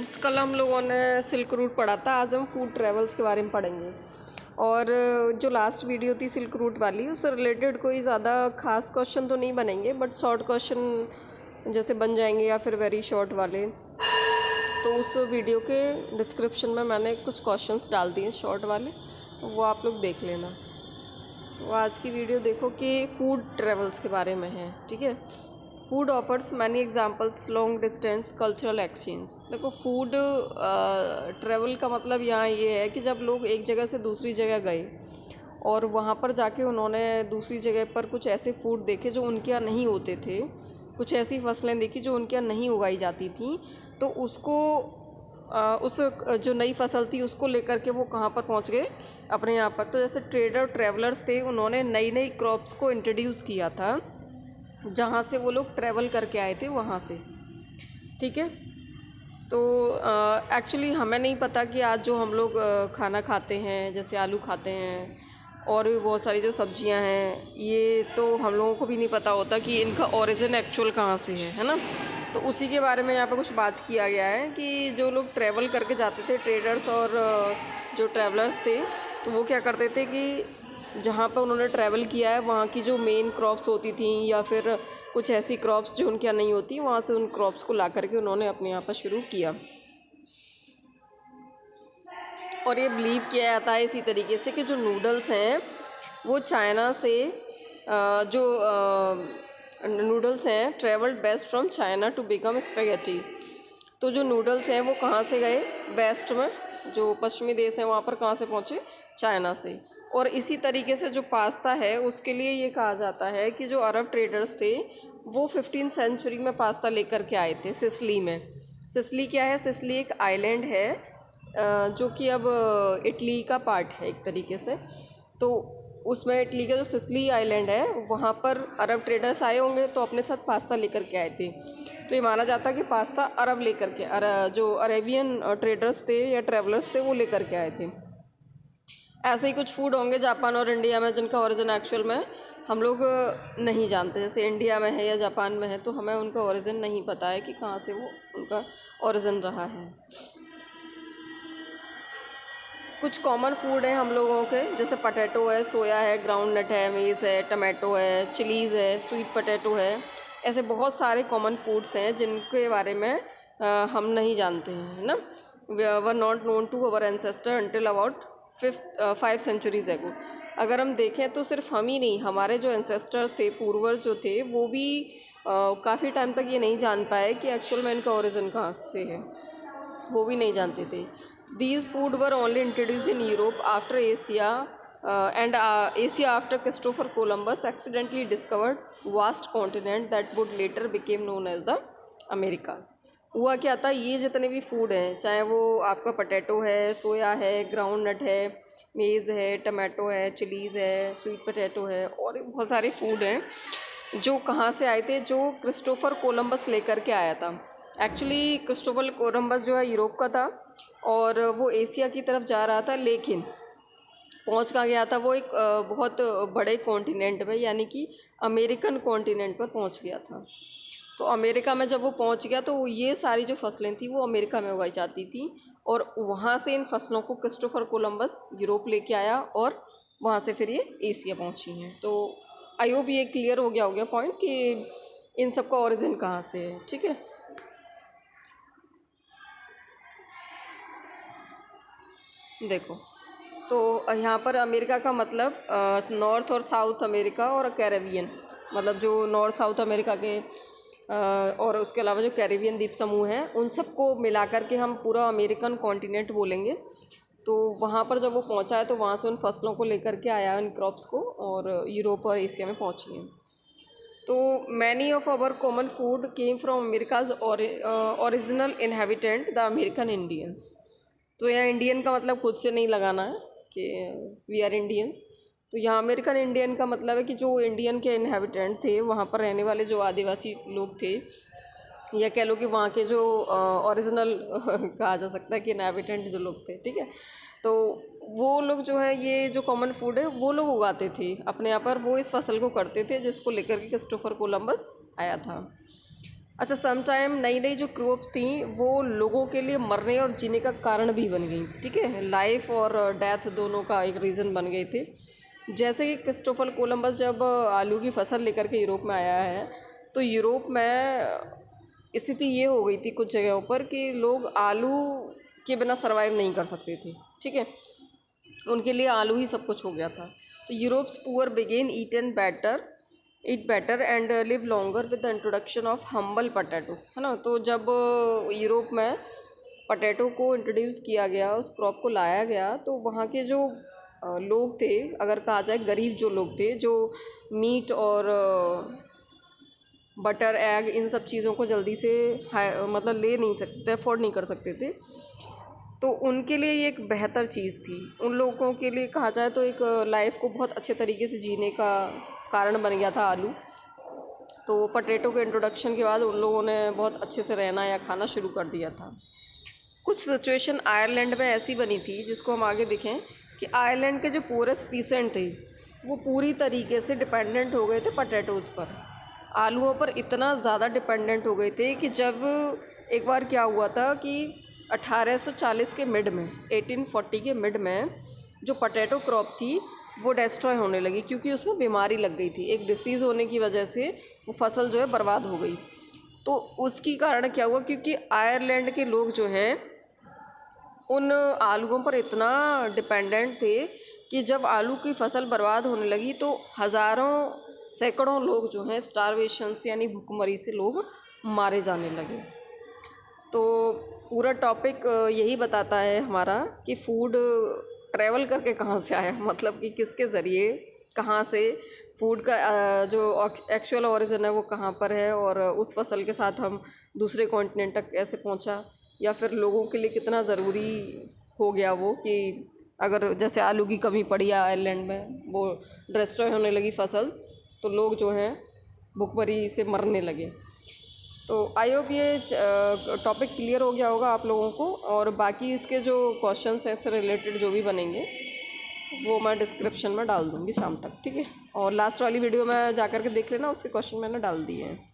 Friends, कल हम लोगों ने सिल्क रूट पढ़ा था। आज हम फूड ट्रेवल्स के बारे में पढ़ेंगे। और जो लास्ट वीडियो थी सिल्क रूट वाली, उससे रिलेटेड कोई ज़्यादा खास क्वेश्चन तो नहीं बनेंगे, बट शॉर्ट क्वेश्चन जैसे बन जाएंगे या फिर वेरी शॉर्ट वाले। तो उस वीडियो के डिस्क्रिप्शन में मैंने कुछ क्वेश्चंस डाल दिए शॉर्ट वाले, तो वो आप लोग देख लेना। तो आज की वीडियो देखो कि फूड ट्रेवल्स के बारे में है, ठीक है। Food offers many examples long distance cultural exchange. देखो, फूड ट्रेवल का मतलब यहाँ ये है कि जब लोग एक जगह से दूसरी जगह गए और वहाँ पर जाके उन्होंने दूसरी जगह पर कुछ ऐसे फूड देखे जो उनके यहाँ नहीं होते थे, कुछ ऐसी फसलें देखी जो उनके यहाँ नहीं उगाई जाती थी, तो उसको उस जो नई फसल थी उसको लेकर के वो कहाँ पर पहुँच गए, अपने यहाँ पर। तो जैसे ट्रेडर ट्रैवलर्स थे, उन्होंने नई नई क्रॉप्स को इंट्रोड्यूस किया था जहाँ से वो लोग ट्रैवल करके आए थे वहाँ से, ठीक है। तो एक्चुअली हमें नहीं पता कि आज जो हम लोग खाना खाते हैं, जैसे आलू खाते हैं और भी बहुत सारी जो सब्जियां हैं, ये तो हम लोगों को भी नहीं पता होता कि इनका ओरिजिन एक्चुअल कहाँ से है ना। तो उसी के बारे में यहाँ पर कुछ बात किया गया है कि जो लोग ट्रैवल करके जाते थे, ट्रेडर्स और जो ट्रैवलर्स थे, तो वो क्या करते थे कि जहाँ पर उन्होंने ट्रैवल किया है वहाँ की जो मेन क्रॉप्स होती थी या फिर कुछ ऐसी क्रॉप्स जो उनके यहाँ नहीं होती, वहाँ से उन क्रॉप्स को ला करके उन्होंने अपने यहाँ पर शुरू किया। और ये बिलीव किया जाता है इसी तरीके से कि जो नूडल्स हैं वो चाइना से जो नूडल्स हैं travelled west from China to become spaghetti. तो जो नूडल्स हैं वो कहाँ से गए वेस्ट में, जो पश्चिमी देश हैं वहाँ पर कहाँ से पहुँचे, चाइना से। और इसी तरीके से जो पास्ता है उसके लिए ये कहा जाता है कि जो अरब ट्रेडर्स थे वो 15वीं सेंचुरी में पास्ता लेकर के आए थे सिसिली में। सिसिली क्या है? सिसिली एक आइलैंड है जो कि अब इटली का पार्ट है एक तरीके से। तो उसमें इटली का जो सिसिली आइलैंड है वहाँ पर अरब ट्रेडर्स आए होंगे तो अपने साथ पास्ता लेकर के आए थे। तो ये माना जाता है कि पास्ता अरब लेकर के जो अरेबियन ट्रेडर्स थे या ट्रैवलर्स थे वो लेकर के आए थे। ऐसे ही कुछ फूड होंगे जापान और इंडिया में जिनका ओरिजिन एक्चुअल में हम लोग नहीं जानते। जैसे इंडिया में है या जापान में है तो हमें उनका ओरिजिन नहीं पता है कि कहाँ से वो उनका ओरिजिन रहा है। कुछ कॉमन फूड हैं हम लोगों के, जैसे पटेटो है, सोया है, ग्राउंड नट है, मेज़ है, टमाटो है, चिलीज़ है, स्वीट पटेटो है। ऐसे बहुत सारे कॉमन फूड्स हैं जिनके बारे में हम नहीं जानते हैं, है ना। We were not known to our ancestor until about 5 centuries ago. अगर हम देखें तो सिर्फ हम ही नहीं, हमारे जो एंसेस्टर थे, पूर्वज जो थे, वो भी काफ़ी टाइम तक ये नहीं जान पाए कि एक्चुअल में इनका ओरिजिन कहाँ से है, वो भी नहीं जानते थे। These food were only introduced in Europe after Asia after Christopher Columbus accidentally discovered vast continent that would later became known as the Americas। हुआ क्या था, ये जितने भी फूड हैं, चाहे वो आपका पटेटो है, सोया है, ग्राउंड नट है, मेज़ है, टमाटो है, चिलीज़ है, स्वीट पटेटो है, और भी बहुत सारे फूड हैं जो कहाँ से आए थे, जो क्रिस्टोफर कोलंबस लेकर के आया था। एक्चुअली क्रिस्टोफर कोलंबस जो है यूरोप का था और वो एशिया की तरफ जा रहा था, लेकिन पहुंच कहाँ गया था वो, एक बहुत बड़े कॉन्टिनेंट में, यानी कि अमेरिकन कॉन्टिनेंट पर पहुंच गया था। तो अमेरिका में जब वो पहुंच गया तो ये सारी जो फसलें थी वो अमेरिका में उगाई जाती थी, और वहाँ से इन फसलों को क्रिस्टोफर कोलंबस यूरोप लेके आया और वहाँ से फिर ये एशिया पहुँची हैं। तो आई होप ये क्लियर हो गया पॉइंट कि इन सब का ओरिजिन कहाँ से है, ठीक है। देखो, तो यहाँ पर अमेरिका का मतलब नॉर्थ और साउथ अमेरिका और कैरेबियन, मतलब जो नॉर्थ साउथ अमेरिका के और उसके अलावा जो कैरेबियन द्वीप समूह हैं उन सबको मिला कर के हम पूरा अमेरिकन कॉन्टिनेंट बोलेंगे। तो वहाँ पर जब वो पहुँचा है तो वहाँ से उन फसलों को लेकर के आया, उन क्रॉप्स को, और यूरोप और एशिया में पहुँची हैं। तो many of our common food came from Americas original inhabitant the American Indians. तो यहाँ इंडियन का मतलब खुद से नहीं लगाना है कि वी आर इंडियंस। तो यहाँ अमेरिकन इंडियन का मतलब है कि जो इंडियन के इनहेबिटेंट थे, वहाँ पर रहने वाले जो आदिवासी लोग थे, या कह लो कि वहाँ के जो ओरिजिनल कहा जा सकता है कि इनहेबिटेंट जो लोग थे, ठीक है। तो वो लोग जो है, ये जो कॉमन फूड है वो लोग उगाते थे अपने यहाँ पर, वो इस फसल को करते थे जिसको लेकर के क्रिस्टोफर कोलंबस आया था। अच्छा, सम टाइम नई नई जो क्रॉप्स थी वो लोगों के लिए मरने और जीने का कारण भी बन गई थी, ठीक है, लाइफ और डेथ दोनों का एक रीज़न बन गए थे। जैसे कि क्रिस्टोफर कोलंबस जब आलू की फसल लेकर के यूरोप में आया है, तो यूरोप में स्थिति ये हो गई थी कुछ जगहों पर कि लोग आलू के बिना सरवाइव नहीं कर सकते थे, ठीक है, उनके लिए आलू ही सब कुछ हो गया था। तो Europe's poor began eat better and live longer with the introduction of humble potato, है ना। तो जब यूरोप में पटैटो को इंट्रोड्यूस किया गया, उस क्रॉप को लाया गया, तो वहाँ के जो लोग थे, अगर कहा जाए गरीब जो लोग थे, जो मीट और बटर एग इन सब चीज़ों को जल्दी से मतलब ले नहीं सकते, अफोर्ड नहीं कर सकते थे, तो उनके लिए ये एक बेहतर चीज़ थी। उन लोगों के लिए कहा जाए तो एक लाइफ को बहुत अच्छे तरीके से जीने का कारण बन गया था आलू। तो पटेटो के इंट्रोडक्शन के बाद उन लोगों ने बहुत अच्छे से रहना या खाना शुरू कर दिया था। कुछ सिचुएशन आयरलैंड में ऐसी बनी थी जिसको हम आगे देखें कि आयरलैंड के जो पूरस पीसेंट थे वो पूरी तरीके से डिपेंडेंट हो गए थे पटेटोज़ पर, आलूओं पर इतना ज़्यादा डिपेंडेंट हो गए थे कि जब एक बार क्या हुआ था कि 1840 के मिड में, 1840 के मिड में जो पटेटो क्रॉप थी वो डिस्ट्रॉय होने लगी, क्योंकि उसमें बीमारी लग गई थी, एक डिसीज़ होने की वजह से वो फसल जो है बर्बाद हो गई। तो उसकी कारण क्या हुआ, क्योंकि आयरलैंड के लोग जो हैं उन आलूओं पर इतना डिपेंडेंट थे कि जब आलू की फसल बर्बाद होने लगी तो हज़ारों सैकड़ों लोग जो हैं स्टारवेशन से यानी भूखमरी से लोग मारे जाने लगे। तो पूरा टॉपिक यही बताता है हमारा कि फूड ट्रैवल करके कहाँ से आया, मतलब कि किसके ज़रिए कहाँ से फूड का जो एक्चुअल ओरिजिन है वो कहाँ पर है, और उस फसल के साथ हम दूसरे कॉन्टिनेंट तक कैसे पहुँचा, या फिर लोगों के लिए कितना ज़रूरी हो गया वो कि अगर जैसे आलू की कमी पड़ी आयरलैंड में, वो डिस्ट्रॉय होने लगी फसल, तो लोग जो हैं भुखमरी से मरने लगे। तो आई होप ये टॉपिक क्लियर हो गया होगा आप लोगों को, और बाकी इसके जो क्वेश्चंस हैं इससे रिलेटेड जो भी बनेंगे वो मैं डिस्क्रिप्शन में डाल दूँगी शाम तक, ठीक है। और लास्ट वाली वीडियो में जा कर के देख लेना, उसके क्वेश्चन मैंने डाल दिए हैं।